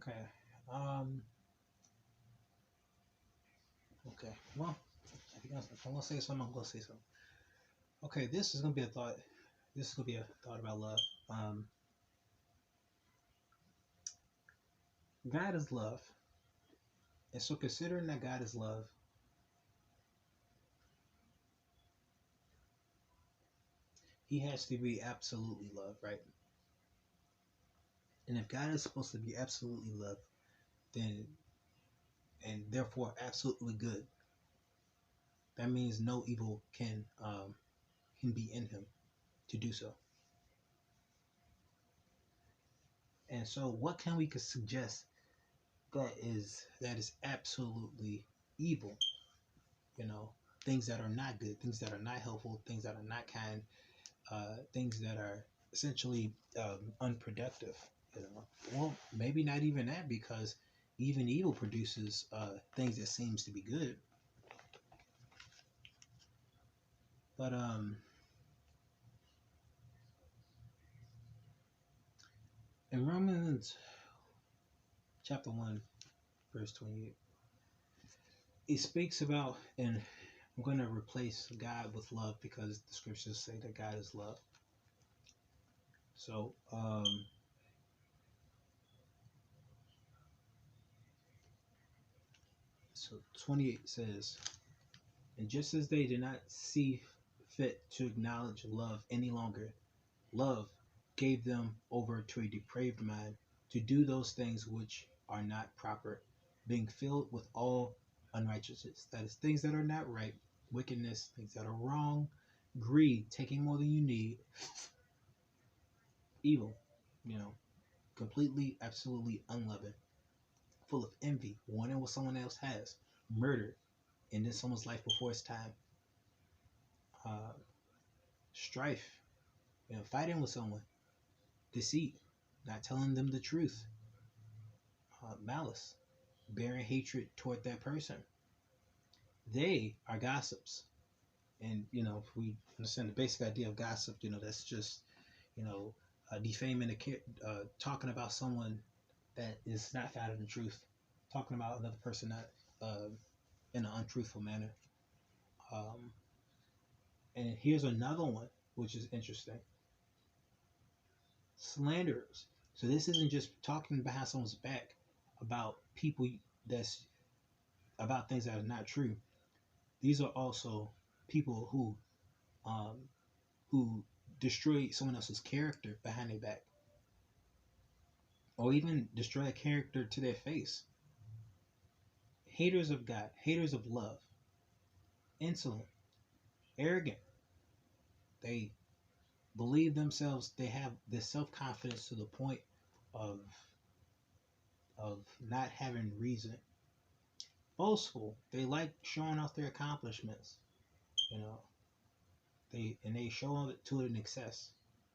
Okay. Um. Okay. Well, if I'm gonna say something, I'm gonna say something. Okay. This is gonna be a thought. This is gonna be a thought about love. Um. God is love, and so considering that God is love, He has to be absolutely love, right? And if God is supposed to be absolutely love, then and therefore absolutely good, that means no evil can be in Him to do so. And so, what can we could suggest that is absolutely evil? You know, things that are not good, things that are not helpful, things that are not kind, things that are essentially unproductive. You know, well, maybe not even that, because even evil produces things that seems to be good. But in Romans chapter 1, verse 28, it speaks about, and I'm going to replace God with love because the scriptures say that God is love. So, so 28 says, and just as they did not see fit to acknowledge love any longer, love gave them over to a depraved mind to do those things which are not proper, being filled with all unrighteousness. That is, things that are not right, wickedness, things that are wrong, greed, taking more than you need, evil, you know, completely, absolutely unloving, full of envy, wanting what someone else has, murder, ending someone's life before it's time, uh, strife, fighting with someone, deceit, not telling them the truth, malice, bearing hatred toward that person. They are gossips. And, if we understand the basic idea of gossip, that's just, you know, defaming, talking about someone that is not found in the truth, talking about another person not in an untruthful manner. Um, and here's another one, which is interesting: slanderers. So this isn't just talking behind someone's back about people that's about things that are not true. These are also people um, who destroy someone else's character behind their back, or even destroy a character to their face. Haters of God, haters of love, insolent, arrogant. They believe themselves. They have this self confidence to the point of of not having reason. Boastful. They like showing off their accomplishments. You know, they show it to an excess.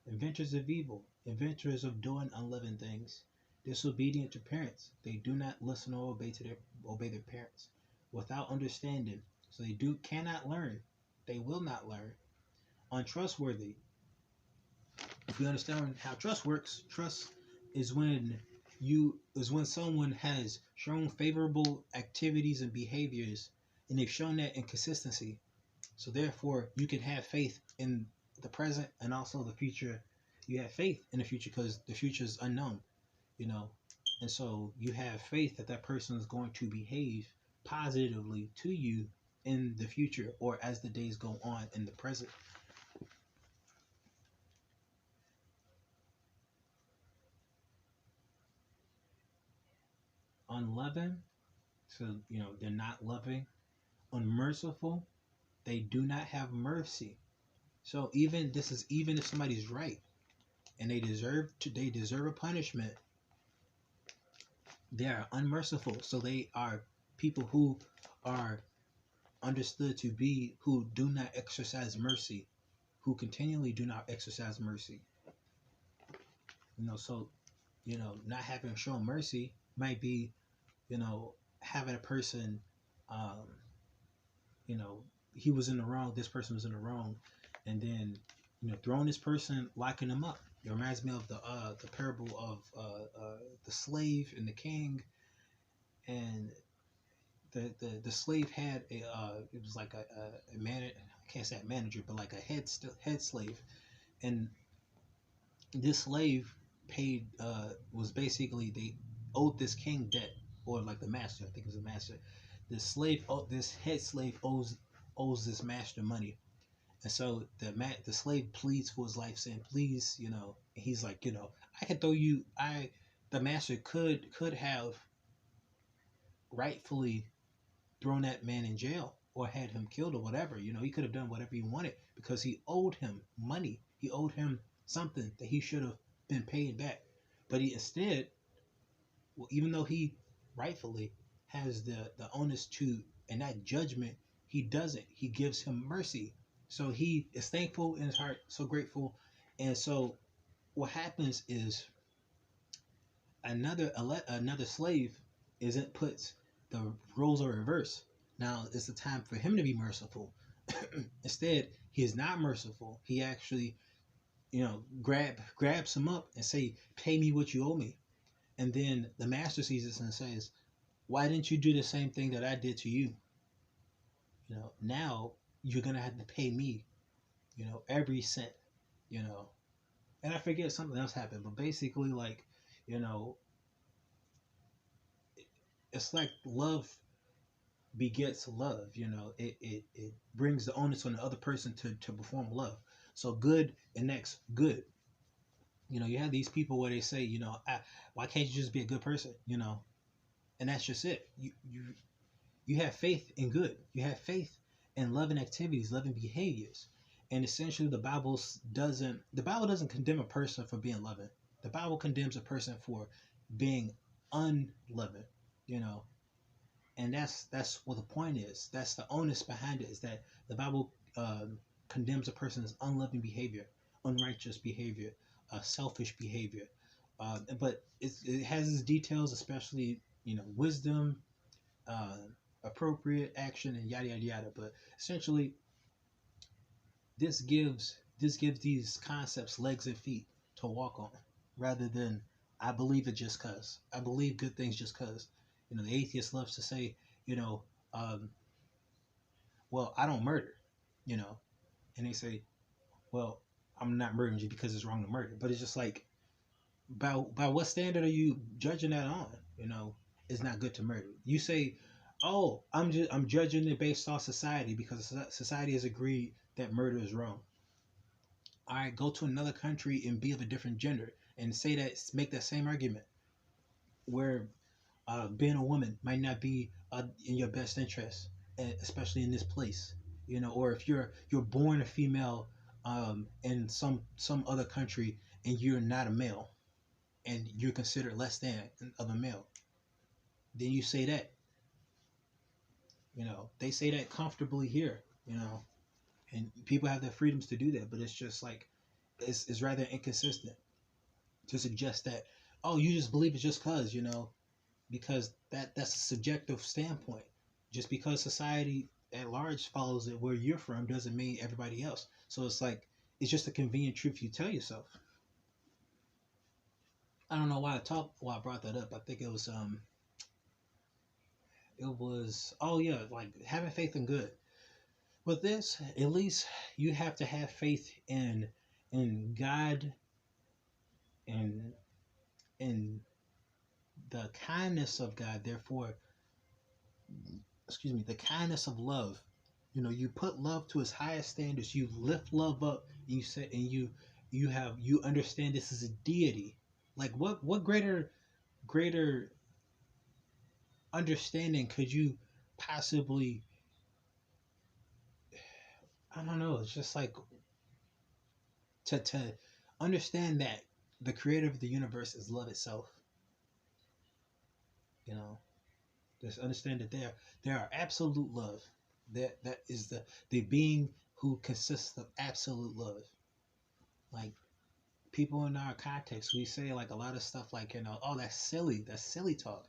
Inventors of evil, inventors of doing unloving things, disobedient to parents. They do not listen or obey their parents, without understanding. So they cannot learn. They will not learn. Untrustworthy. If we understand how trust works, trust is when someone has shown favorable activities and behaviors, and they've shown that in consistency. So therefore, you can have faith in the present and also the future. You have faith in the future because the future is unknown, you know. And so you have faith that that person is going to behave positively to you in the future or as the days go on in the present. Unloving, so they're not loving. Unmerciful, they do not have mercy. So even if somebody's right and they deserve a punishment, they are unmerciful. So they are people who are understood to be who do not exercise mercy, who continually do not exercise mercy. So not having shown mercy might be having a person, um, you know, he was in the wrong, this person was in the wrong, and then throwing this person, locking them up. It reminds me of the parable of the slave and the king. And the slave had a it was like a man, I can't say a manager, but like a head slave. And this slave paid was basically, they owed this king debt, or like the master, I think it was the master. This head slave owes this master money. And so the slave pleads for his life, saying, "Please, he's like, I can throw you. The master could have rightfully thrown that man in jail or had him killed or whatever. He could have done whatever he wanted because he owed him money. He owed him something that he should have been paid back. But he instead, well, even though he rightfully has the onus to enact judgment, he doesn't. He gives him mercy. So he is thankful in his heart, so grateful. And so what happens is another slave isn't puts the roles are reversed. Now it's the time for him to be merciful. Instead, he is not merciful. He actually, grabs him up and say, "Pay me what you owe me." And then the master sees this and says, "Why didn't you do the same thing that I did to you? Now you're gonna have to pay me, every cent, you know." And I forget something else happened, but basically, like, you know, it's like love begets love. It brings the onus on the other person to perform love. So good and next good. You have these people where they say, why can't you just be a good person? And that's just it. You have faith in good. You have faith in loving activities, loving behaviors. And essentially the Bible doesn't condemn a person for being loving. The Bible condemns a person for being unloving, you know. And that's what the point is. That's the onus behind it, is that the Bible condemns a person's unloving behavior, unrighteous behavior, selfish behavior. But it has its details, especially wisdom, uh, appropriate action, and yada yada yada. But essentially, this gives these concepts legs and feet to walk on, rather than I believe it just cause. I believe good things just cause. The atheist loves to say, you know, um, well, I don't murder, you know, and they say, well, I'm not murdering you because it's wrong to murder. But it's just like, by what standard are you judging that on? It's not good to murder. You say, oh, I'm judging it based on society because society has agreed that murder is wrong. All right, go to another country and be of a different gender and make that same argument, where being a woman might not be in your best interest, especially in this place. Or if you're born a female in some other country, and you're not a male, and you're considered less than of a male, then you say that. They say that comfortably here. And people have their freedoms to do that, but it's just like it's rather inconsistent to suggest that, oh, you just believe it just because that's a subjective standpoint. Just because society at large follows it where you're from doesn't mean everybody else. So it's like, it's just a convenient truth you tell yourself. I don't know why I brought that up. I think it was oh yeah, like having faith in good. With this, at least you have to have faith in God, and in the kindness of God. Therefore, excuse me, the kindness of love. You put love to its highest standards. You lift love up. You say, and you understand this is a deity. Like what greater understanding could you possibly? I don't know. It's just like to understand that the creator of the universe is love itself. You know, just understand that there are absolute love. That is the being who consists of absolute love. Like, people in our context, we say like a lot of stuff like, oh, that's silly talk.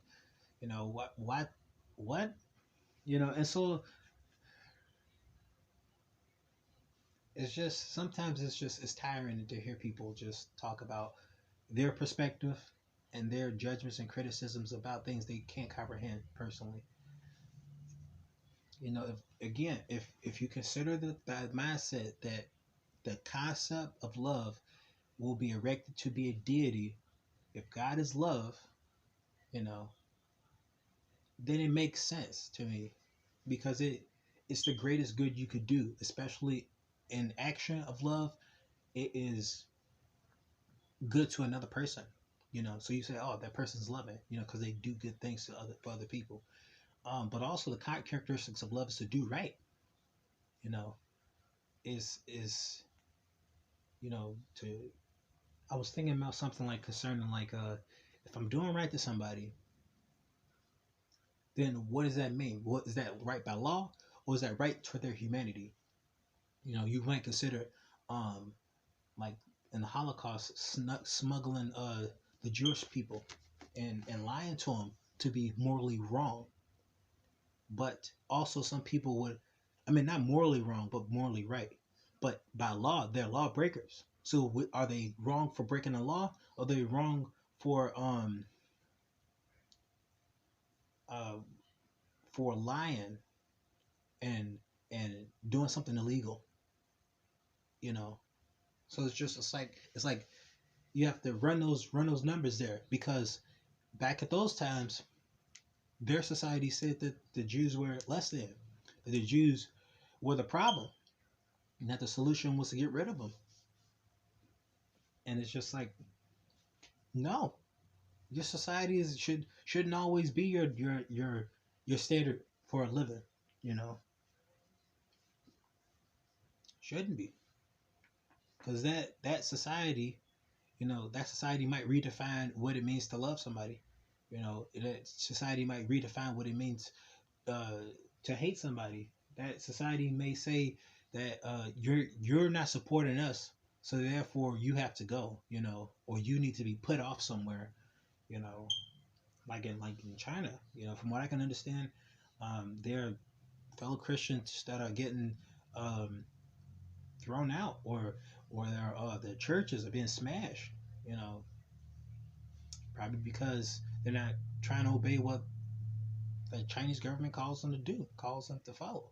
What? And so It's just sometimes it's tiring to hear people just talk about their perspective and their judgments and criticisms about things they can't comprehend personally. You know, if you consider the mindset that the concept of love will be erected to be a deity, if God is love, you know, then it makes sense to me because it's the greatest good you could do, especially in action of love. It is good to another person, you know. So you say, oh, that person's loving, you know, because they do good things to other for other people. But also the characteristics of love is to do right, you know, is you know to. I was thinking about something like concerning like if I'm doing right to somebody, then what does that mean? What is that right by law, or is that right for their humanity? You know, you might consider um like in the Holocaust smuggling the Jewish people and lying to them to be morally wrong, but also some people would, I mean, not morally wrong, but morally right. But by law, they're lawbreakers. So are they wrong for breaking the law? Or are they wrong for uh for lying and and doing something illegal? You know, so it's like you have to run those numbers there because back at those times, their society said that the Jews were less than, that the Jews were the problem, and that the solution was to get rid of them. And it's just like, no, your society shouldn't always be your standard for a living. You know, shouldn't be because that society, you know, that society might redefine what it means to love somebody. You know, that society might redefine what it means uh, to hate somebody. That society may say that you're not supporting us, so therefore you have to go. You know, or you need to be put off somewhere. You know, like in China. You know, from what I can understand, there are fellow Christians that are getting um, thrown out, or their churches are being smashed. You know, probably because they're not trying to obey what the Chinese government calls them to do, calls them to follow.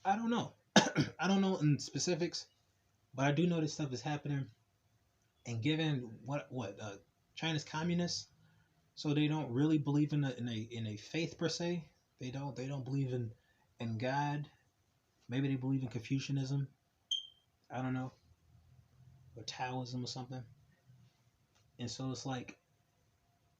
I don't know. I don't know in specifics, but I do know this stuff is happening. And given what China's communist, so they don't really believe in a faith per se. They don't believe in God. Maybe they believe in Confucianism. I don't know, or Taoism or something. And so it's like,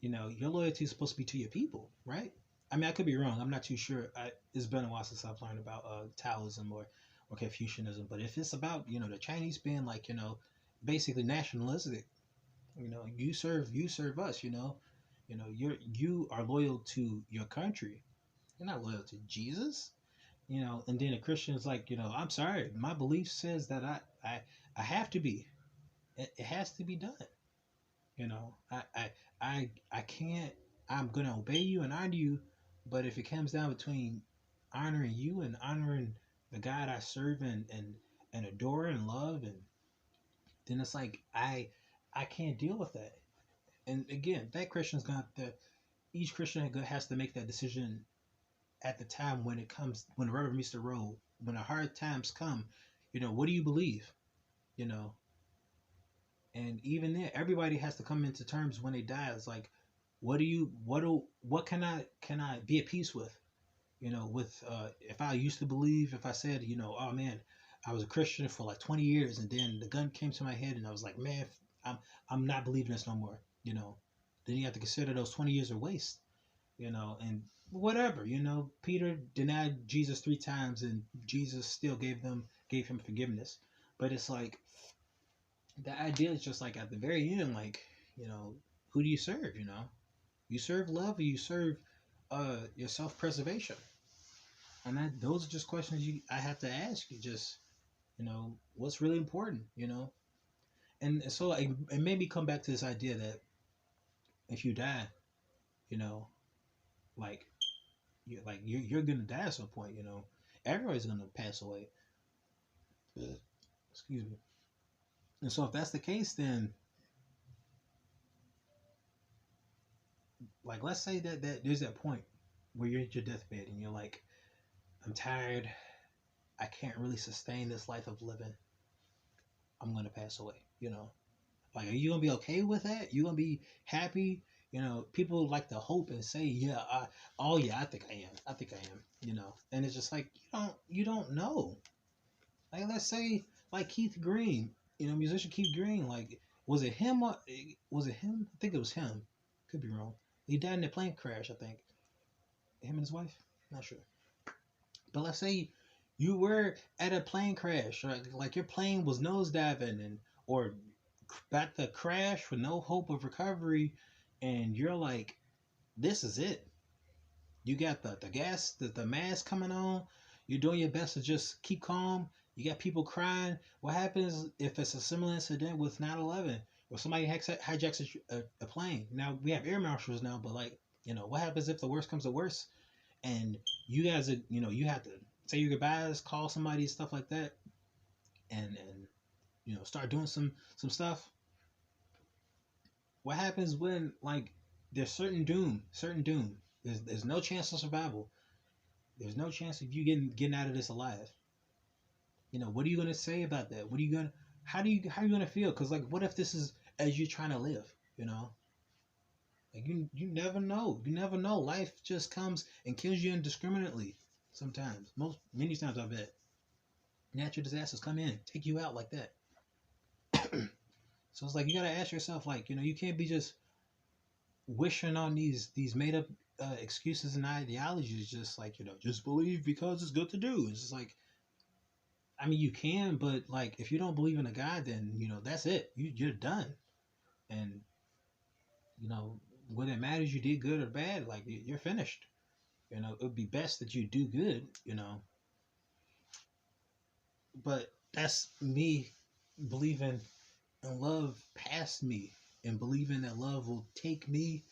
you know, your loyalty is supposed to be to your people, right? I mean, I could be wrong. I'm not too sure. It's been a while since I've learned about Taoism or Confucianism. But if it's about, you know, the Chinese being like, you know, basically nationalistic, you know, you serve us, you know, you are loyal to your country. You're not loyal to Jesus, you know. And then a Christian is like, you know, I'm sorry, my belief says that I have to be. It has to be done. You know, I can't. I'm gonna obey you and honor you, but if it comes down between honoring you and honoring the God I serve and adore and love, and then it's like I can't deal with that. And again, that Christian's got the each Christian has to make that decision at the time when it comes when the rubber meets the road, when the hard times come. You know, what do you believe? You know, and even then everybody has to come into terms when they die. It's like, what can I be at peace with, you know, with if I used to believe, if I said, you know, oh man, I was a Christian for like 20 years and then the gun came to my head and I was like, man, i'm I'm not believing this no more, you know. Then you have to consider those 20 years a waste, you know. And whatever, you know, Peter denied Jesus 3 times and Jesus still gave him forgiveness. But it's like the idea is just like at the very end, like, you know, who do you serve? You know, you serve love or you serve your self preservation. And those are just questions I have to ask you. Just, you know, what's really important, you know. And so it made me come back to this idea that if you die, you know, like you're gonna die at some point, you know. Everybody's gonna pass away. Excuse me. And so if that's the case, then like let's say that there's that point where you're at your deathbed and you're like, I'm tired. I can't really sustain this life of living. I'm gonna pass away. Like, are you gonna be okay with that? You gonna be happy? People like to hope and say, yeah, oh yeah, I think I am. I think I am. And it's just like you don't know. Like, let's say like Keith Green, musician Keith Green. Like, was it him? Was it him? I think it was him. Could be wrong. He died in a plane crash. I think him and his wife. Not sure. But let's say you were at a plane crash, right? Like your plane was nosediving and or about to crash with no hope of recovery, and you're like, this is it. You got the gas, the mask coming on. You're doing your best to just keep calm. You got people crying. What happens if it's a similar incident with 9/11, or somebody hijacks a plane? Now we have air marshals now, but like, what happens if the worst comes to worst, and you guys are, you have to say your goodbyes, call somebody, stuff like that, and start doing some stuff. What happens when like there's certain doom? There's no chance of survival. There's no chance of you getting out of this alive. What are you gonna say about that? What are you gonna how are you gonna feel? Because like, what if this is as you're trying to live? You know, like you never know. You never know. Life just comes and kills you indiscriminately. Sometimes, many times, I bet natural disasters come in, take you out like that. So it's like you gotta ask yourself, like, you can't be just wishing on these made up excuses and ideologies, just like, just believe because it's good to do. It's just like, I mean, you can, but like, if you don't believe in a God, then that's it. You're done. And you know whether it matters you did good or bad, like you're finished. It would be best that you do good. But that's me believing in love past me, and believing that love will take me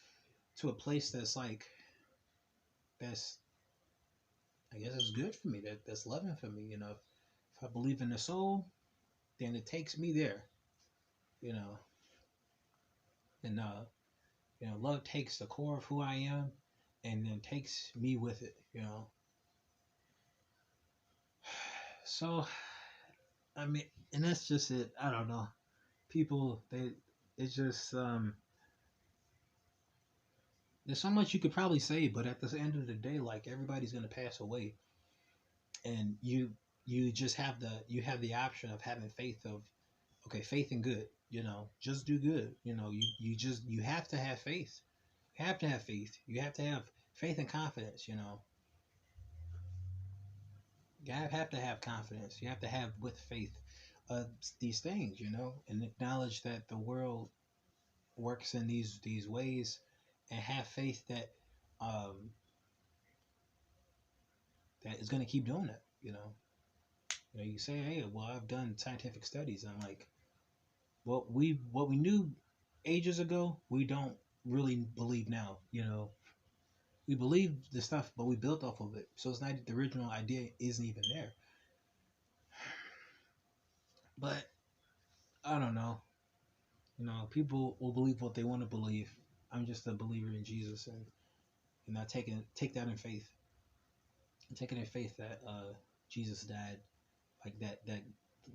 to a place that's like, that's, I guess it's good for me. That's loving for me. If I believe in the soul, then it takes me there. You know, and love takes the core of who I am, and then takes me with it. So I mean, and that's just it. I don't know. People, it's just there's so much you could probably say, but at the end of the day, like, everybody's gonna pass away, and you just have the option of having faith of, okay, faith in good. Just do good. You have to have faith. You have to have faith. You have to have faith and confidence. You have to have confidence. You have to have with faith these things. And acknowledge that the world works in these ways, and have faith that um, that is going to keep doing it. You say, hey, well, I've done scientific studies. I'm like, what we knew ages ago, we don't really believe now. We believe the stuff, but we built off of it. So it's not, the original idea isn't even there. But I don't know. People will believe what they want to believe. I'm just a believer in Jesus, and I take that in faith. And take it in faith that Jesus died, like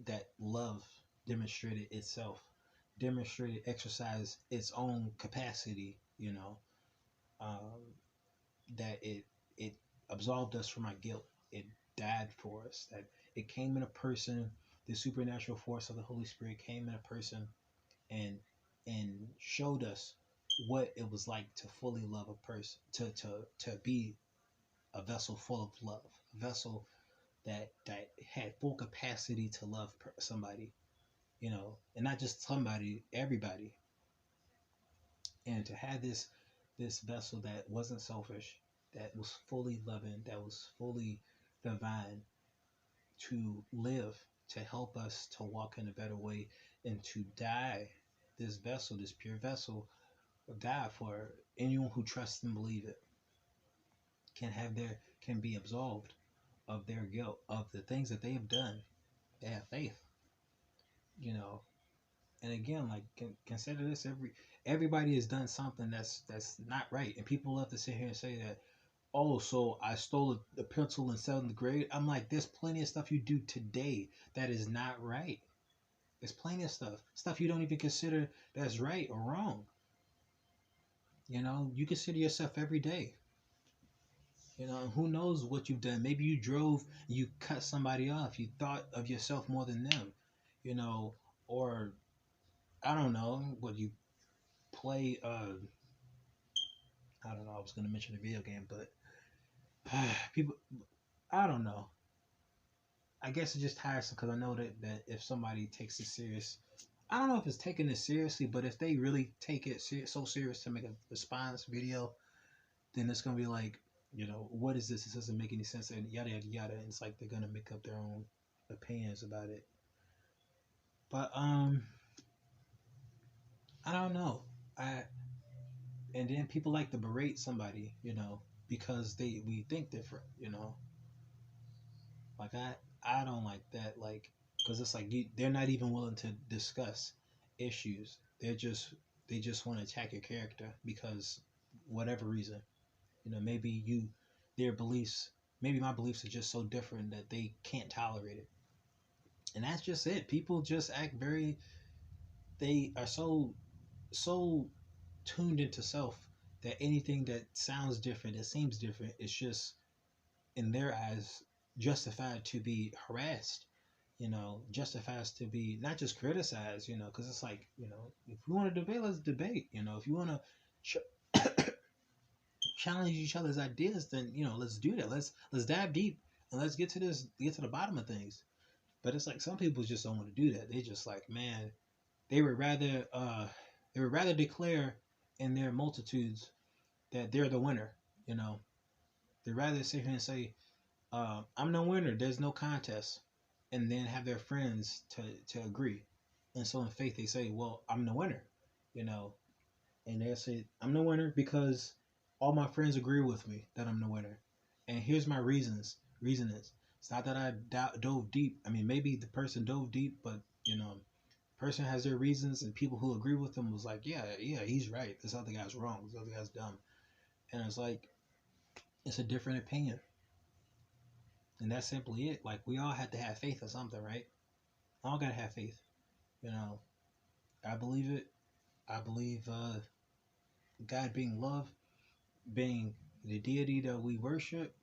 that love demonstrated itself, demonstrated, exercised its own capacity. Um, that it absolved us from our guilt. It died for us. That it came in a person. The supernatural force of the Holy Spirit came in a person, and showed us what it was like to fully love a person, to be a vessel full of love, a vessel that had full capacity to love somebody, and not just somebody, everybody. And to have this vessel that wasn't selfish, that was fully loving, that was fully divine, to live, to help us to walk in a better way, and to die, this vessel, this pure vessel, die for anyone who trusts and believe it, can be absolved of their guilt, of the things that they have done. They have faith. you know. And again, like consider this: everybody has done something that's not right, and people love to sit here and say that, oh, so I stole a pencil in seventh grade. I'm like, there's plenty of stuff you do today that is not right. There's plenty of stuff you don't even consider that's right or wrong. You know, you consider yourself every day. You know, who knows what you've done? Maybe you drove, you cut somebody off. You thought of yourself more than them. You know, or I don't know, what you play. I don't know. I was gonna mention a video game, but people, I don't know. I guess it just tiresome because I know that if somebody takes it serious, I don't know if it's taking it seriously, but if they really take it so serious to make a response video, then it's gonna be like, what is this? This doesn't make any sense, and yada yada yada. And it's like they're gonna make up their own opinions about it. But I don't know. I And then people like to berate somebody, because we think different, Like I don't like that, like, because it's like they're not even willing to discuss issues. They just want to attack your character because whatever reason, maybe their beliefs, maybe my beliefs are just so different that they can't tolerate it, and that's just it. People just act very. They are so tuned into self that anything that sounds different, that seems different, is just in their eyes justified to be harassed, justifies to be not just criticized, because it's like, if we want to debate, let's debate. If you want to challenge each other's ideas, then let's do that. Let's dive deep and let's get to the bottom of things. But it's like some people just don't want to do that. They just like, man, they would rather declare in their multitudes that they're the winner. You know, they'd rather sit here and say, I'm the winner. There's no contest, and then have their friends to agree. And so in faith, they say, well, I'm the winner. You know, and they say, I'm the winner because all my friends agree with me that I'm the winner. And here's my reasons. Reason is, it's not that I dove deep. I mean, maybe the person dove deep, but person has their reasons, and people who agree with them was like, yeah, he's right. This other guy's wrong. This other guy's dumb. And it's like, it's a different opinion. And that's simply it. Like, we all have to have faith in something, right? All gotta have faith. You know, I believe it. I believe God being love, being the deity that we worship,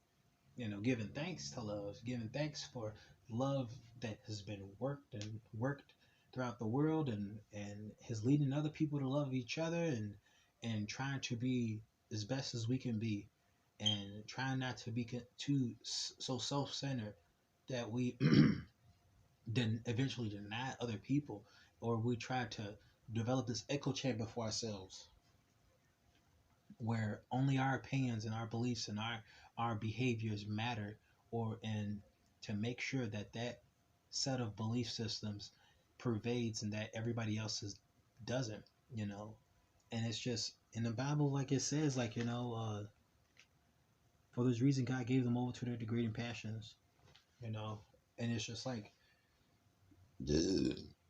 giving thanks to love, giving thanks for love that has been worked throughout the world, and is leading other people to love each other, and trying to be as best as we can be, and trying not to be too so self-centered that we then eventually deny other people, or we try to develop this echo chamber for ourselves where only our opinions and our beliefs and our behaviors matter, or and to make sure that set of belief systems pervades and that everybody else's doesn't, and it's just in the Bible, like it says, like, for this reason God gave them over to their degrading passions, you know and it's just like,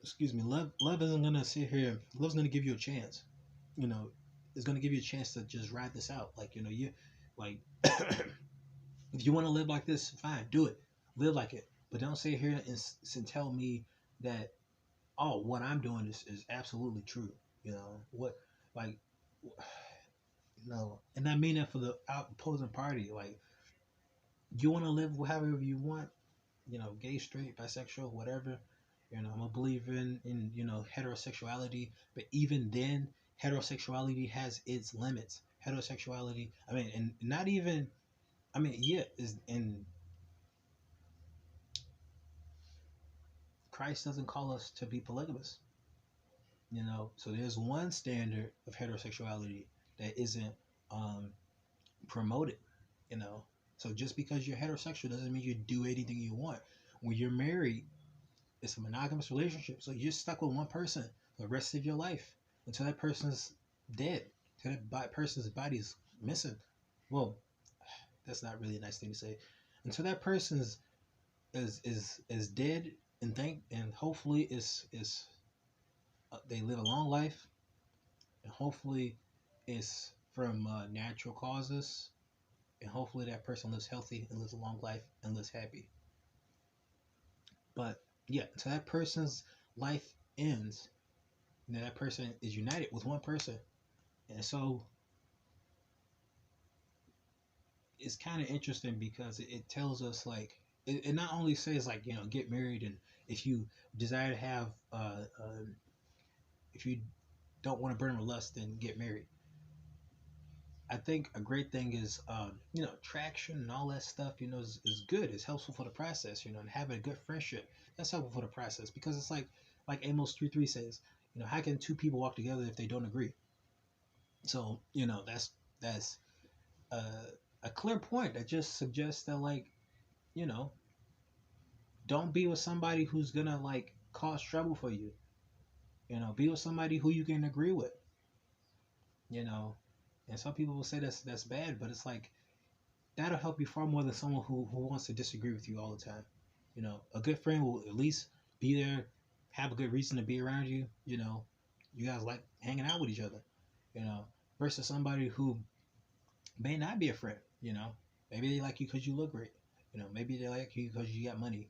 excuse me, love isn't gonna sit here. Love's gonna give you a chance, you know it's gonna give you a chance to just ride this out, like, you like if you want to live like this, fine, do it, live like it, but don't sit here and tell me that, oh, what I'm doing is absolutely true, what, like, no. And I mean that for the opposing party. Like, you want to live however you want, gay, straight, bisexual, whatever. I'm a believer in heterosexuality, but even then, heterosexuality has its limits. Heterosexuality, I mean, and not even, I mean, yeah, is in Christ doesn't call us to be polygamous. So there's one standard of heterosexuality that isn't um, promoted. You know, so just because you're heterosexual doesn't mean you do anything you want. When you're married, it's a monogamous relationship, so you're stuck with one person for the rest of your life until that person's dead, until that person's body is missing. Well, that's not really a nice thing to say. Until that person's is dead, and hopefully it's they live a long life, and hopefully it's from natural causes, and hopefully that person lives healthy and lives a long life and lives happy. But yeah, so that person's life ends, and that person is united with one person, and so it's kind of interesting because it tells us like it not only says like get married, and if you desire to have if you don't want to burn with lust, then get married. I think a great thing is traction and all that stuff is good. It's helpful for the process, and having a good friendship, that's helpful for the process, because it's like Amos 3:3 says, how can two people walk together if they don't agree? So that's uh, a clear point that just suggests that, like, you know don't be with somebody who's gonna like cause trouble for you. Be with somebody who you can agree with. you know and some people will say that's bad, but it's like that'll help you far more than someone who wants to disagree with you all the time. A good friend will at least be there, have a good reason to be around you. You guys like hanging out with each other. you know versus somebody who may not be a friend. Maybe they like you because you look great. Maybe they like you because you got money.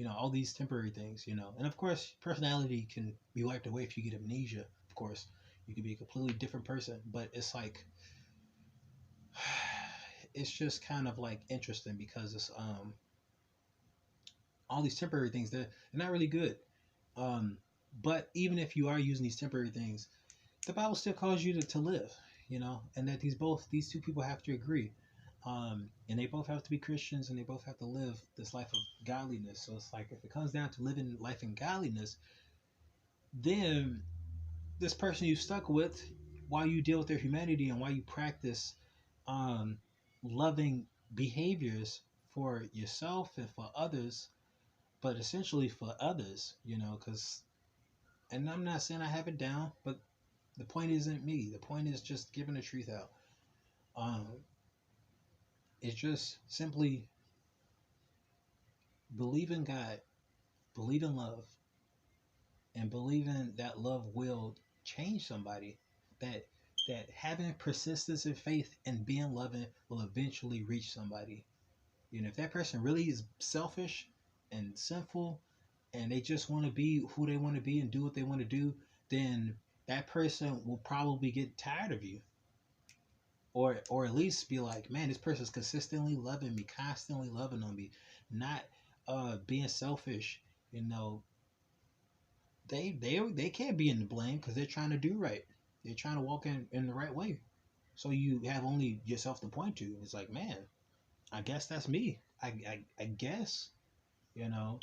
All these temporary things. And of course, personality can be wiped away if you get amnesia. Of course, you could be a completely different person. But it's like, it's just kind of like interesting because it's all these temporary things, they're not really good. Um, but even if you are using these temporary things, the Bible still calls you to live, and that these two people have to agree. And they both have to be Christians, and they both have to live this life of godliness. So it's like, if it comes down to living life in godliness, then this person you stuck with, while you deal with their humanity and while you practice um, loving behaviors for yourself and for others, but essentially for others, because, and I'm not saying I have it down, but the point isn't me. The point is just giving the truth out. Um, it's just simply believe in God, believe in love, and believing that love will change somebody. That that having persistence and faith and being loving will eventually reach somebody. If that person really is selfish and sinful, and they just want to be who they want to be and do what they want to do, then that person will probably get tired of you, or at least be like, man, this person's consistently loving me, constantly loving on me, not being selfish. You know, they can't be in the blame because they're trying to do right. They're trying to walk in the right way. So you have only yourself to point to. It's like, man, I guess that's me. I guess, you know,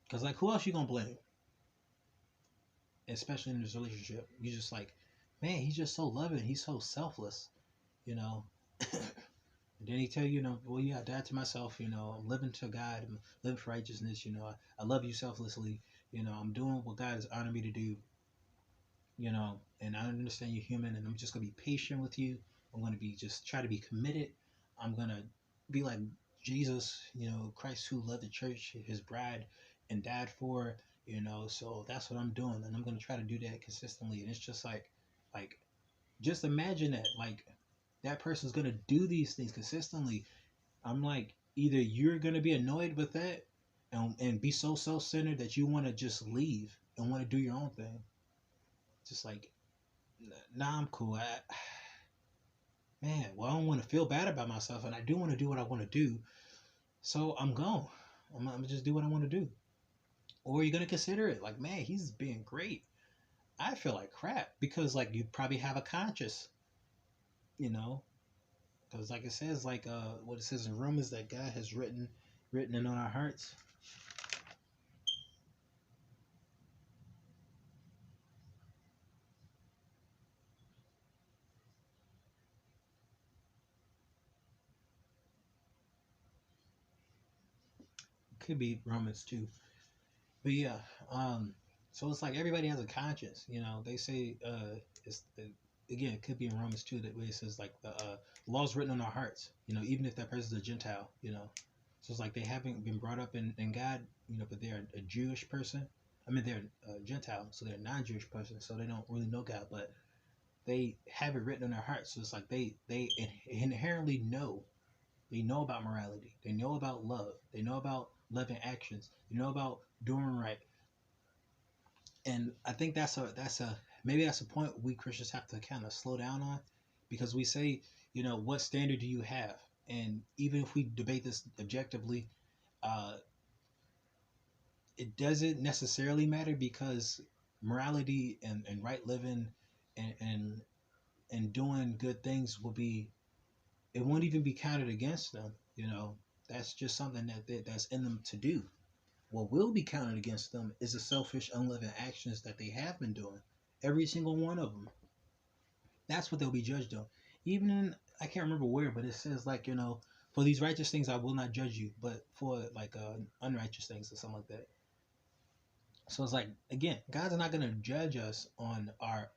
because like, who else you gonna blame? Especially in this relationship, you just like, man, he's just so loving. He's so selfless, you know. And then he tell you, well, yeah, I died to myself. I'm living to God. I'm living for righteousness. I love you selflessly. I'm doing what God has honored me to do. And I understand you're human, and I'm just gonna be patient with you. I'm gonna be just try to be committed. I'm gonna be like Jesus, Christ, who loved the church, his bride, and died for her. So that's what I'm doing, and I'm gonna try to do that consistently. And it's just like, just imagine that, like, that person's gonna do these things consistently. I'm like, either you're gonna be annoyed with that, and be so self-centered that you want to just leave and want to do your own thing. Just like, nah, I'm cool. Man, well, I don't want to feel bad about myself, and I do want to do what I want to do. So I'm gone. I'm gonna just do what I want to do. Or you're gonna consider it like, man, he's being great. I feel like crap because, like, you probably have a conscience, you know, because like it says, like what it says in Romans, that God has written it on our hearts. It could be Romans 2. But yeah, so it's like everybody has a conscience. They say it's again, it could be in Romans 2 that way it says like the law's written on our hearts. Even if that person's a Gentile. So it's like they haven't been brought up in God, but they're a Jewish person. I mean, they're a Gentile, so they're a non-Jewish person, so they don't really know God, but they have it written on their hearts. So it's like they inherently know. They know about morality. They know about love. They know about loving actions. They know about doing right. And I think that's a maybe that's a point we Christians have to kind of slow down on, because we say, what standard do you have? And even if we debate this objectively, uh, it doesn't necessarily matter, because morality and right living and doing good things will be, it won't even be counted against them. That's just something that's in them to do. What will be counted against them is the selfish, unloving actions that they have been doing. Every single one of them. That's what they'll be judged on. Even in, I can't remember where, but it says like, for these righteous things I will not judge you, but for like unrighteous things or something like that. So it's like, again, God's not gonna judge us on our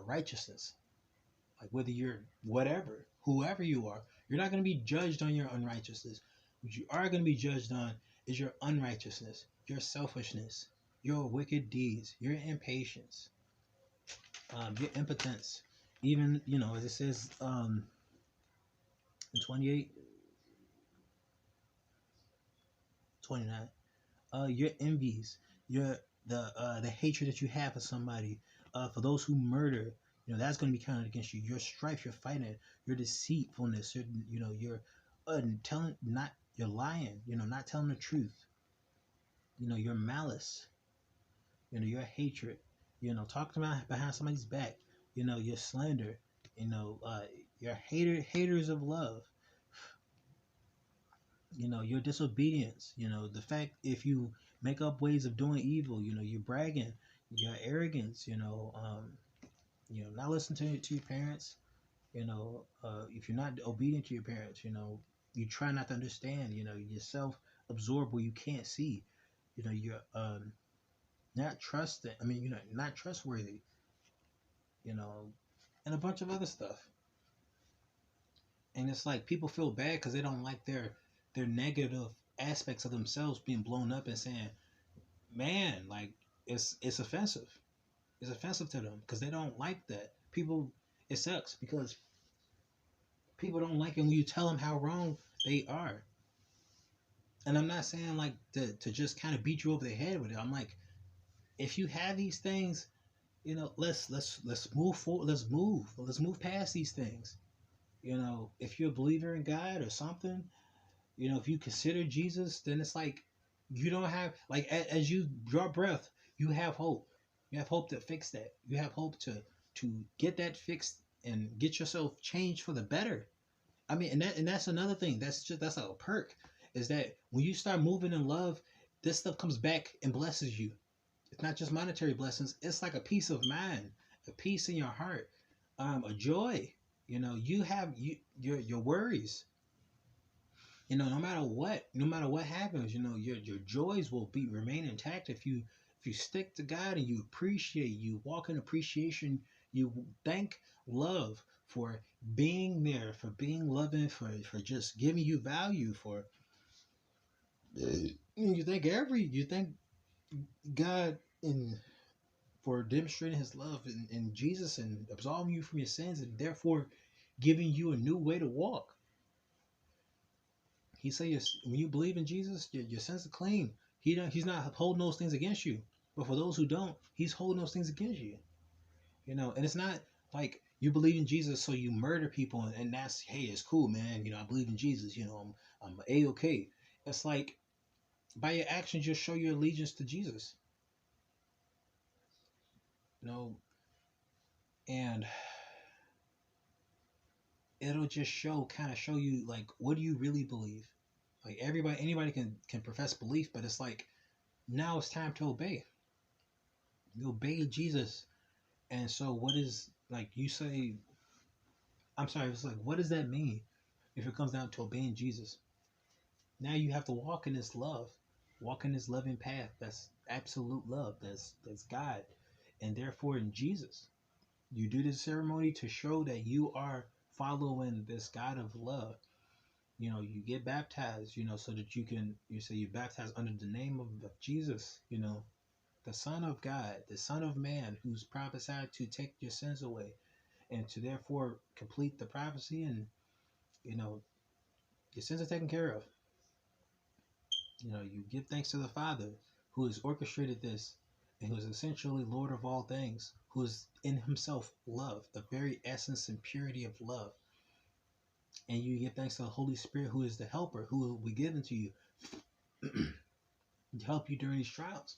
righteousness. Like whether you're whatever, whoever you are, you're not gonna be judged on your unrighteousness. What you are gonna be judged on is your unrighteousness, your selfishness, your wicked deeds, your impatience, your impotence. Even, as it says in 28, 29, your envies, your the hatred that you have for somebody, for those who murder, that's going to be counted against you. Your strife, your fighting, your deceitfulness, your telling, not, you're lying, not telling the truth, your malice, your hatred, talking about behind somebody's back, your slander, your haters of love, your disobedience, the fact if you make up ways of doing evil, you're bragging, your arrogance, not listening to your parents, if you're not obedient to your parents, you try not to understand, you're self-absorbed where you can't see, you're not trusting, I mean, not trustworthy, you know, and a bunch of other stuff. And it's like people feel bad because they don't like their negative aspects of themselves being blown up and saying, man, like it's offensive. It's offensive to them because they don't like that. People, it sucks because people don't like it when you tell them how wrong they are. And I'm not saying like to just kind of beat you over the head with it. I'm like, if you have these things, let's move forward. Let's move past these things. If you're a believer in God or something, if you consider Jesus, then it's like you don't have like as you draw breath, you have hope. You have hope to fix that. You have hope to get that fixed and get yourself changed for the better. I mean, and that's another thing. That's like a perk, is that when you start moving in love, this stuff comes back and blesses you. It's not just monetary blessings. It's like a peace of mind, a peace in your heart, a joy. You have your worries. No matter what happens, your joys will be remain intact if you stick to God and you appreciate, you walk in appreciation, you thank love for being there, for being loving, for just giving you value, for you thank God in for demonstrating His love in Jesus and absolving you from your sins and therefore giving you a new way to walk. He said, when you believe in Jesus, your sins are clean. He's not holding those things against you. But for those who don't, He's holding those things against you. And it's not like you believe in Jesus, so you murder people, and that's, hey, it's cool, man. I believe in Jesus. I'm A-okay. It's like by your actions, you'll show your allegiance to Jesus. You know, and it'll just kind of show you like, what do you really believe? Like anybody can profess belief, but it's like now it's time to obey. You obey Jesus. And so what is, like, you say, I'm sorry, it's like, what does that mean if it comes down to obeying Jesus? Now you have to walk in this love, walk in this loving path. That's absolute love. That's God. And therefore in Jesus, you do this ceremony to show that you are following this God of love. You get baptized, so that you say you baptized under the name of Jesus, the Son of God, the Son of Man, who's prophesied to take your sins away and to therefore complete the prophecy, and you know your sins are taken care of. You give thanks to the Father who has orchestrated this and who is essentially Lord of all things, who is in himself love, the very essence and purity of love. And you give thanks to the Holy Spirit, who is the helper, who will be given to you to help you during these trials.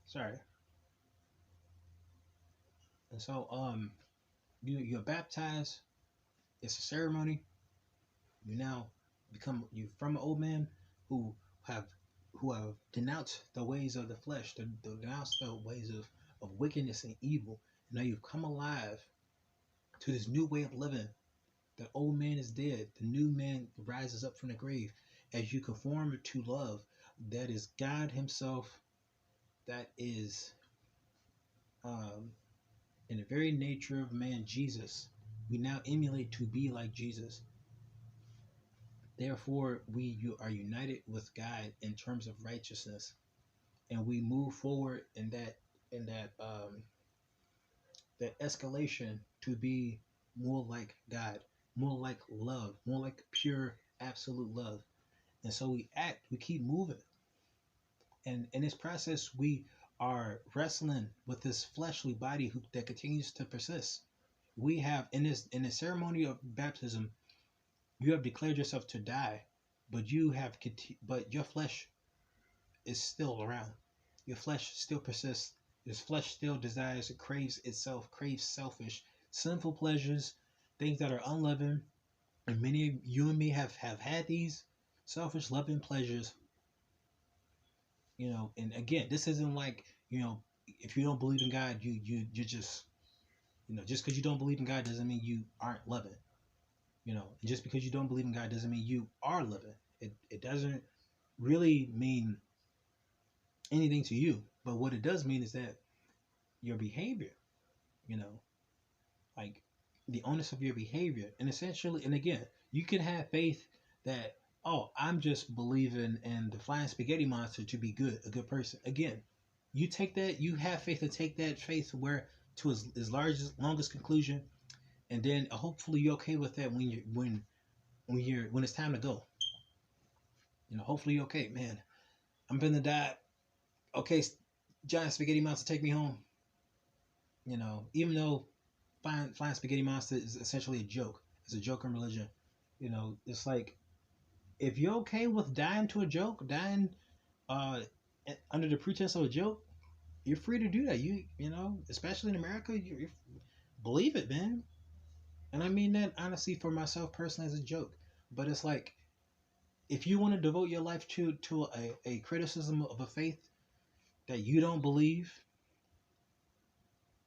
Sorry. And so you're baptized. It's a ceremony. You now you from an old man who have denounced the ways of the flesh, denounced the ways of wickedness and evil. And now you've come alive to this new way of living. The old man is dead. The new man rises up from the grave as you conform to love. That is God Himself. That is um, in the very nature of man, Jesus. We now emulate to be like Jesus. Therefore, you are united with God in terms of righteousness, and we move forward in that escalation to be more like God, more like love, more like pure, absolute love. And so we keep moving, and in this process, we are wrestling with this fleshly body that continues to persist. We have in the ceremony of baptism, you have declared yourself to die, but but your flesh is still around. Your flesh still persists. Your flesh still desires, it craves itself, craves selfish, sinful pleasures, things that are unleavened. And many of you and me have had these selfish, loving pleasures. And again, this isn't like, if you don't believe in God, you just, just because you don't believe in God doesn't mean you aren't loving. And just because you don't believe in God doesn't mean you are living. It doesn't really mean anything to you. But what it does mean is that your behavior, you know, like the onus of your behavior, and essentially, and again, you can have faith that, oh, I'm just believing in the flying spaghetti monster to be good, a good person. Again, you have faith to take that faith where to as large as longest conclusion, and then hopefully you're okay with that when it's time to go. Hopefully you're okay, man. I'm gonna die. Okay, giant spaghetti monster, take me home. Even though flying spaghetti monster is essentially a joke. It's a joke in religion. It's like if you're okay with dying to a joke, dying uh, under the pretense of a joke, you're free to do that. Especially in America, you believe it, man. And I mean that honestly for myself personally as a joke. But it's like if you want to devote your life to a criticism of a faith that you don't believe,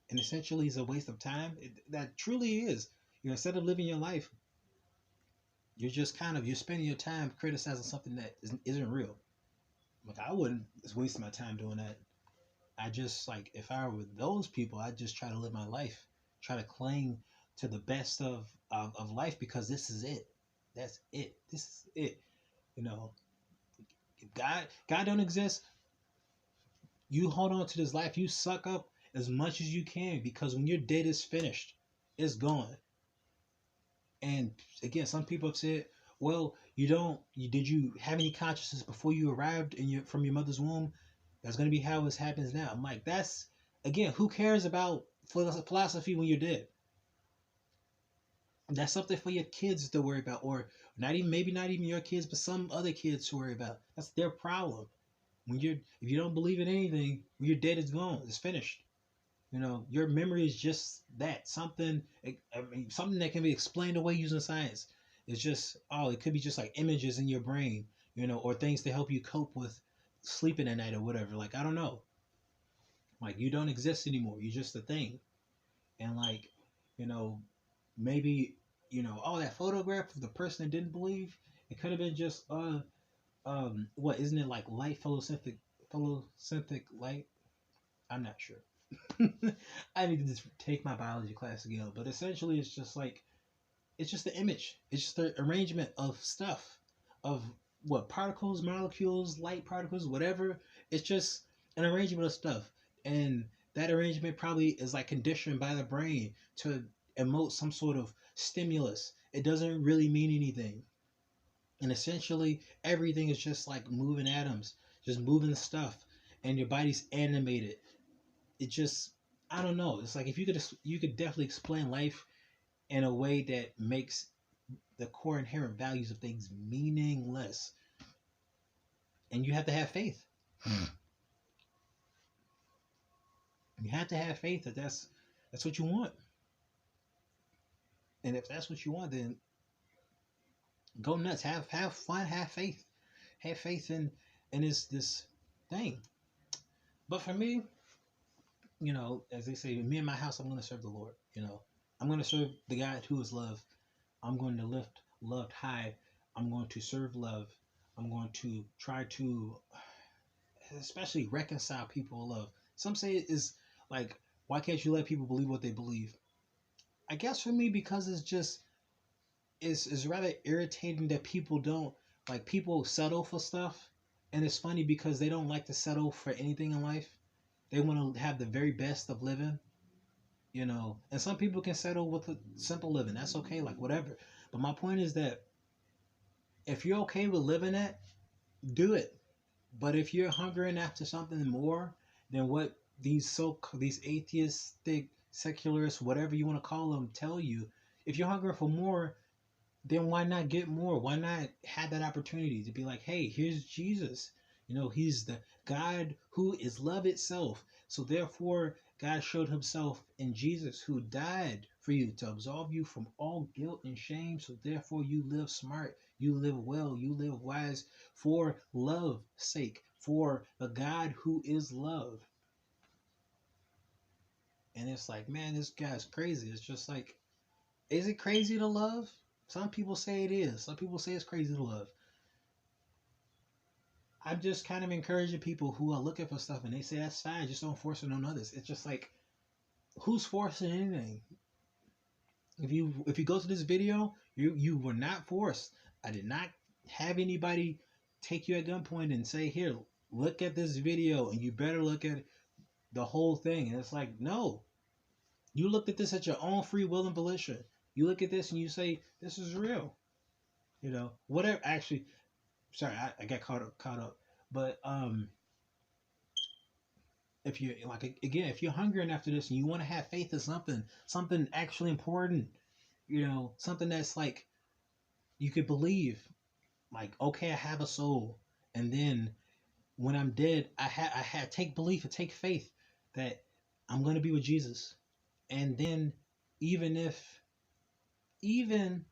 and essentially is a waste of time, that truly is. Instead of living your life, you're spending your time criticizing something that isn't real. Like I wouldn't waste my time doing that. I just like if I were those people, I'd just try to live my life, try to cling to the best of life because this is it. That's it. This is it. You know, if God don't exist, you hold on to this life. You suck up as much as you can because when your date is finished, it's gone. And again, some people have said, "Well, did you have any consciousness before you arrived from your mother's womb? That's going to be how this happens now." I'm like, that's again, who cares about philosophy when you're dead? That's something for your kids to worry about, or maybe not even your kids, but some other kids to worry about. That's their problem. If you don't believe in anything, when you're dead, it's gone. It's finished. Your memory is just that something. Something that can be explained away using science. It's just it could be just like images in your brain, or things to help you cope with sleeping at night or whatever. Like I don't know. Like you don't exist anymore. You're just a thing. And like, you know, maybe that photograph of the person that didn't believe, it could have been just what isn't it like light photosynthetic light? I'm not sure. I need to just take my biology class again. But essentially, it's just like it's just the image. It's just the arrangement of stuff, of what particles, molecules, light particles, whatever. It's just an arrangement of stuff, and that arrangement probably is like conditioned by the brain to emote some sort of stimulus. It doesn't really mean anything, and essentially everything is just like moving atoms, just moving stuff, and your body's animated. It just, I don't know. It's like if you could definitely explain life in a way that makes the core inherent values of things meaningless. And you have to have faith. You have to have faith that that's what you want. And if that's what you want, then go nuts. Have fun. Have faith. Have faith in this thing. But for me, as they say, me and my house, I'm going to serve the Lord. I'm going to serve the God who is love. I'm going to lift love high. I'm going to serve love. I'm going to try to especially reconcile people with love. Some say it is like, why can't you let people believe what they believe? I guess for me, because it's rather irritating that people don't, like, people settle for stuff. And it's funny because they don't like to settle for anything in life. They want to have the very best of living. And some people can settle with a simple living. That's okay, like whatever. But my point is that if you're okay with living that, do it. But if you're hungering after something more than what these atheistic, secularists, whatever you want to call them, tell you, if you're hungry for more, then why not get more? Why not have that opportunity to be like, hey, here's Jesus. He's the God who is love itself. So therefore, God showed himself in Jesus, who died for you to absolve you from all guilt and shame. So therefore, you live smart, you live well, you live wise for love's sake, for the God who is love. And it's like, man, this guy's crazy. It's just like, is it crazy to love? Some people say it is. Some people say it's crazy to love. I'm just kind of encouraging people who are looking for stuff and they say that's fine, just don't force it on others. It's just like, who's forcing anything? If you go to this video, you were not forced. I did not have anybody take you at gunpoint and say, here, look at this video and you better look at the whole thing. And it's like, no. You looked at this at your own free will and volition. You look at this and you say, this is real. Whatever. Actually, sorry, I got caught up. But if you like, again, if you're hungering after this and you want to have faith in something actually important, something that's like you could believe, like, okay, I have a soul, and then when I'm dead, I had take belief and take faith that I'm gonna be with Jesus, and then even if even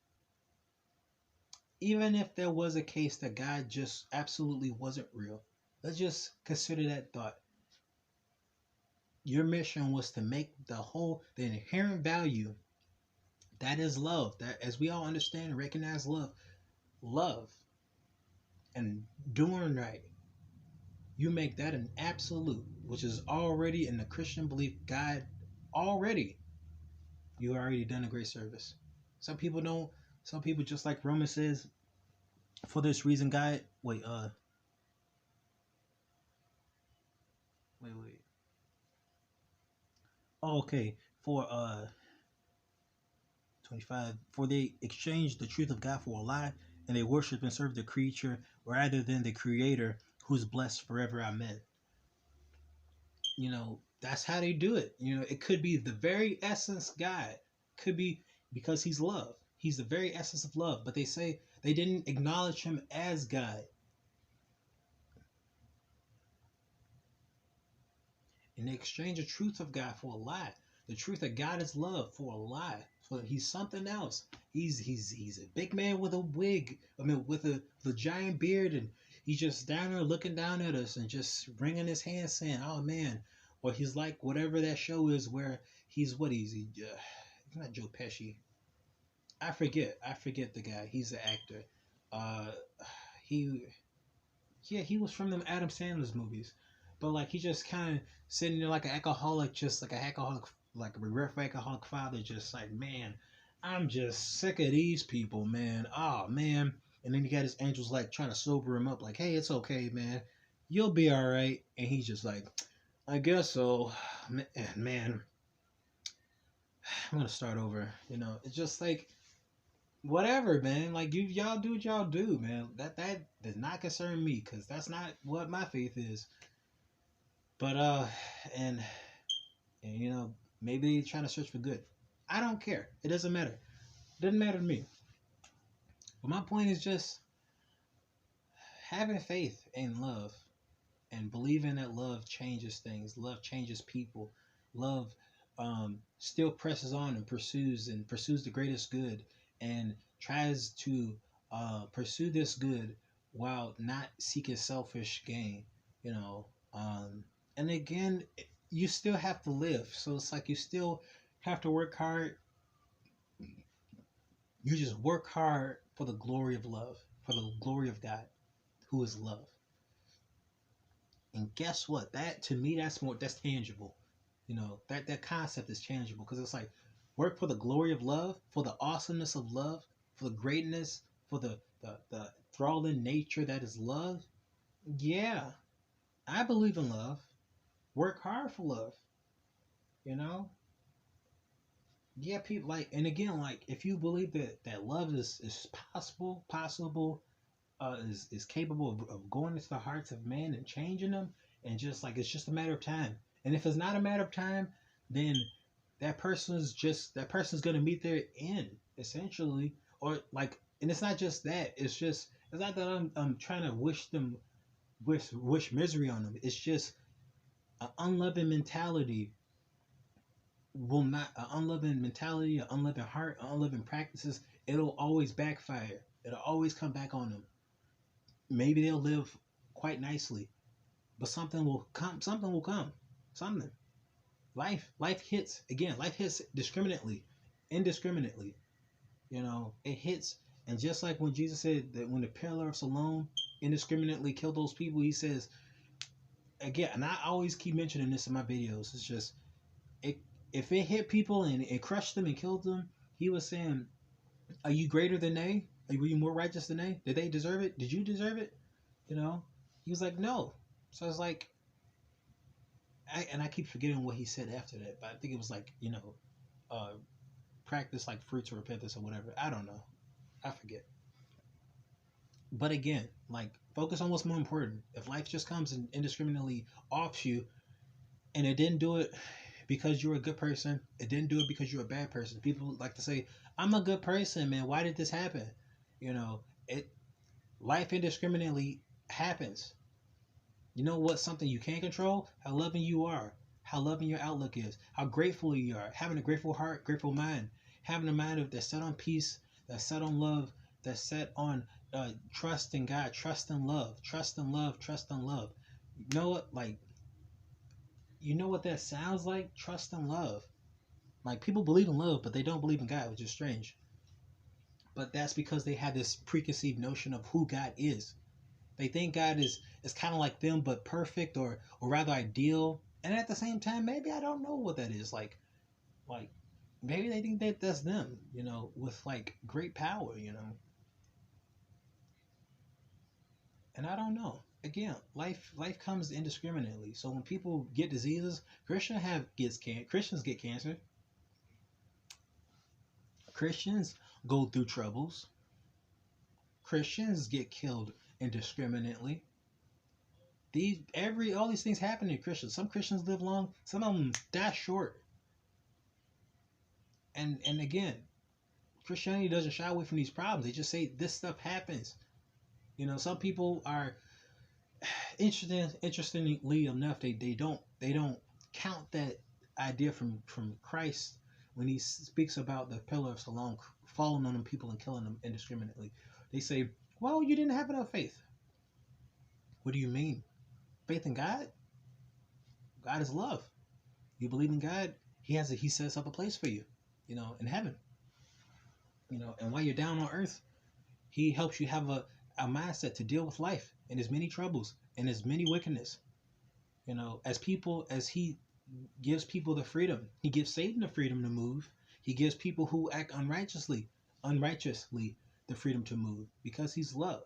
even if there was a case that God just absolutely wasn't real, let's just consider that thought. Your mission was to make the inherent value that is love, that as we all understand and recognize love and doing right. You make that an absolute, which is already in the Christian belief, God already, you already done a great service. Some people don't, some people, just like Romans says, for this reason, God, wait. Oh, okay. For 25, for they exchanged the truth of God for a lie, and they worship and serve the creature rather than the creator, who's blessed forever. Amen. That's how they do it. It could be the very essence God, could be because he's love. He's the very essence of love, but they say they didn't acknowledge him as God. And they exchange the truth of God for a lie. The truth that God is love for a lie. So he's something else. He's a big man with a wig. With a giant beard, and he's just down there looking down at us and just wringing his hands, saying, "Oh man." Or he's like whatever that show is where he's he's not Joe Pesci. I forget the guy. He's the actor. Uh, he yeah, he was from them Adam Sandler's movies. but like he just kind of sitting there like an alcoholic, just like a alcoholic, like a regretful alcoholic father, just like, man, I'm just sick of these people, man. Oh man. And then he got his angels like trying to sober him up, like, hey, it's okay, man, you'll be all right. And he's just like, I guess so. Man, I'm gonna start over. It's just like, whatever, man. Like, y'all do what y'all do, man. That does not concern me, because that's not what my faith is. But and and maybe they're trying to search for good. I don't care. It doesn't matter. It doesn't matter to me. But my point is just having faith in love and believing that love changes things. Love changes people. Love still presses on and pursues the greatest good, and tries to pursue this good while not seeking selfish gain. You know, and again, you still have to live. So it's like you still have to work hard. You just work hard for the glory of love, for the glory of God, who is love. And guess what? That, to me, that's tangible. That concept is tangible, because it's like, work for the glory of love, for the awesomeness of love, for the greatness, for the enthralling nature that is love. Yeah, I believe in love. Work hard for love. You know, yeah, people like, and again, like, if you believe that love is possible, is capable of going into the hearts of men and changing them, and just like, it's just a matter of time. And if it's not a matter of time, then that person's gonna meet their end, essentially. Or like, and it's not just that. It's not that I'm trying to wish misery on them. It's just an unloving mentality will not an unloving mentality, an unloving heart, an unloving practices. It'll always backfire. It'll always come back on them. Maybe they'll live quite nicely, but something will come. Something will come. Something. Life hits again. Life hits indiscriminately. It hits. And just like when Jesus said that when the pillar of Siloam indiscriminately killed those people, he says again, and I always keep mentioning this in my videos. It's just, it if it hit people and it crushed them and killed them, he was saying, "Are you greater than they? Were you more righteous than they? Did they deserve it? Did you deserve it?" You know, he was like, "No." So it's like, I keep forgetting what he said after that, but I think it was like, uh, practice like fruits of repentance or whatever. I don't know. I forget. But again, like, focus on what's more important. If life just comes and indiscriminately offs you, and it didn't do it because you're a good person, it didn't do it because you're a bad person. People like to say, "I'm a good person, man. Why did this happen?" It Life indiscriminately happens. You know what's something you can't control? How loving you are, how loving your outlook is, how grateful you are, having a grateful heart, grateful mind, having a mind that's set on peace, that's set on love, that's set on trust in God, trust in love, trust in love, trust in love. You know what? Like, you know what that sounds like? Trust and love. Like, people believe in love, but they don't believe in God, which is strange. But that's because they have this preconceived notion of who God is. They think God is kind of like them, but perfect, or rather ideal. And at the same time, maybe I don't know what that is. Like maybe they think that that's them, with like great power, And I don't know. Again, life comes indiscriminately. So when people get diseases, Christians get cancer. Christians go through troubles. Christians get killed indiscriminately. All these things happen to Christians. Some Christians live long, some of them die short. And again, Christianity doesn't shy away from these problems. They just say this stuff happens. Some people are interestingly enough, they don't count that idea from Christ when he speaks about the pillar of Siloam falling on them people and killing them indiscriminately. They say, "Well, you didn't have enough faith." What do you mean? Faith in God? God is love. You believe in God, he sets up a place for you, in heaven. And while you're down on earth, he helps you have a mindset to deal with life and its many troubles and its many wickedness. As he gives people the freedom, he gives Satan the freedom to move. He gives people who act unrighteously, the freedom to move because he's love.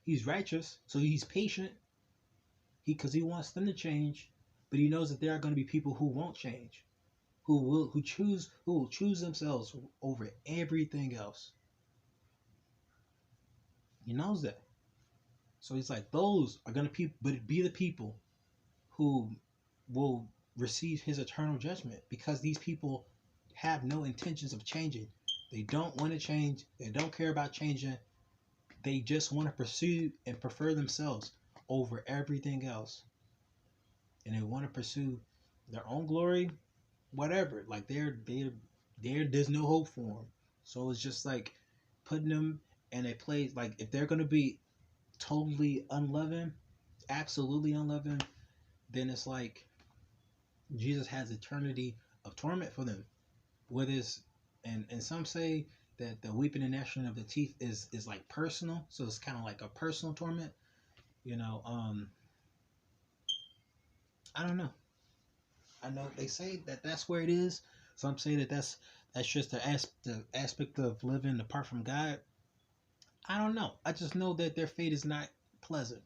He's righteous, so he's patient. Because he wants them to change, but he knows that there are going to be people who won't change, who will choose themselves over everything else. He knows that. So he's like, those are going to be the people who will receive his eternal judgment because these people have no intentions of changing. They don't want to change. They don't care about changing. They just want to pursue and prefer themselves over everything else. And they want to pursue their own glory, whatever. Like there's no hope for them. So it's just like putting them in a place, like if they're going to be totally unloving, absolutely unloving, then it's like Jesus has eternity of torment for them. What is and some say that the weeping and gnashing of the teeth is like personal, so it's kind of like a personal torment. You know, I don't know. I know they say that that's where it is. Some say that that's just the aspect of living apart from God. I don't know. I just know that their fate is not pleasant,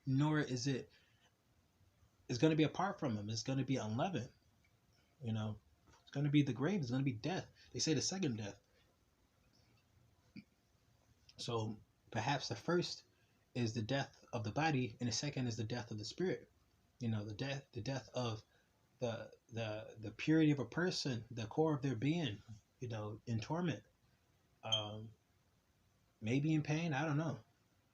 nor is it. It's going to be apart from Him. It's going to be unleavened. You know, it's going to be the grave. It's going to be death. They say the second death. So perhaps the first is the death of the body, and the second is the death of the spirit. The death of the purity of a person, the core of their being. In torment, um, maybe in pain. I don't know.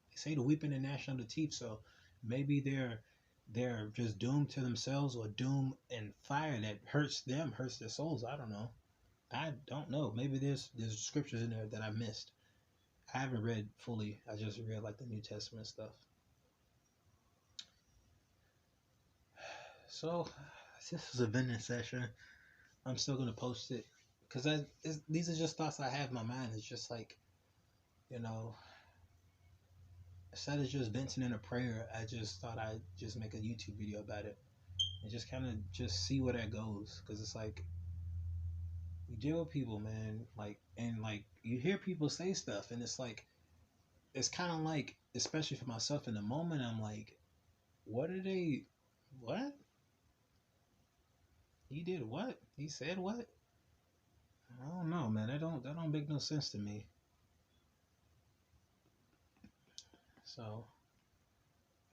They say the weeping and gnashing of the teeth, so maybe they're just doomed to themselves, or doomed in fire that hurts them, hurts their souls. I don't know. I don't know. Maybe there's scriptures in there that I missed. I haven't read fully. I just read like the New Testament stuff. So this is a vending session. I'm still gonna post it because these are just thoughts I have in my mind. It's just like, you know, instead of just venting in a prayer, I just thought I'd just make a YouTube video about it and just kind of just see where that goes. Because it's like you deal with people, man, and you hear people say stuff, and it's kind of like, especially for myself in the moment, I'm like, what are they? What? He did what? He said what? I don't know, man. That don't make no sense to me. So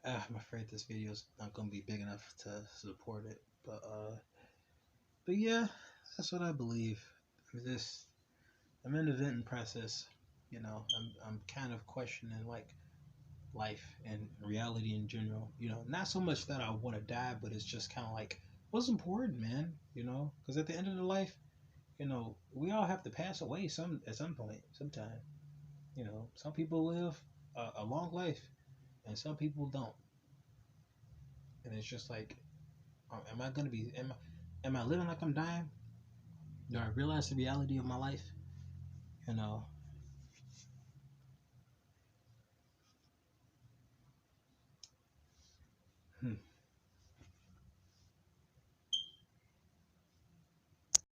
I'm afraid this video's not gonna be big enough to support it. But yeah, that's what I believe. This I'm in the venting process. I'm kind of questioning like life and reality in general. Not so much that I want to die, but it's just kind of like what's important, man. Because at the end of the life, we all have to pass away at some point, sometime. Some people live a long life, and some people don't. And it's just like, am I gonna be? Am I living like I'm dying? Do I realize the reality of my life?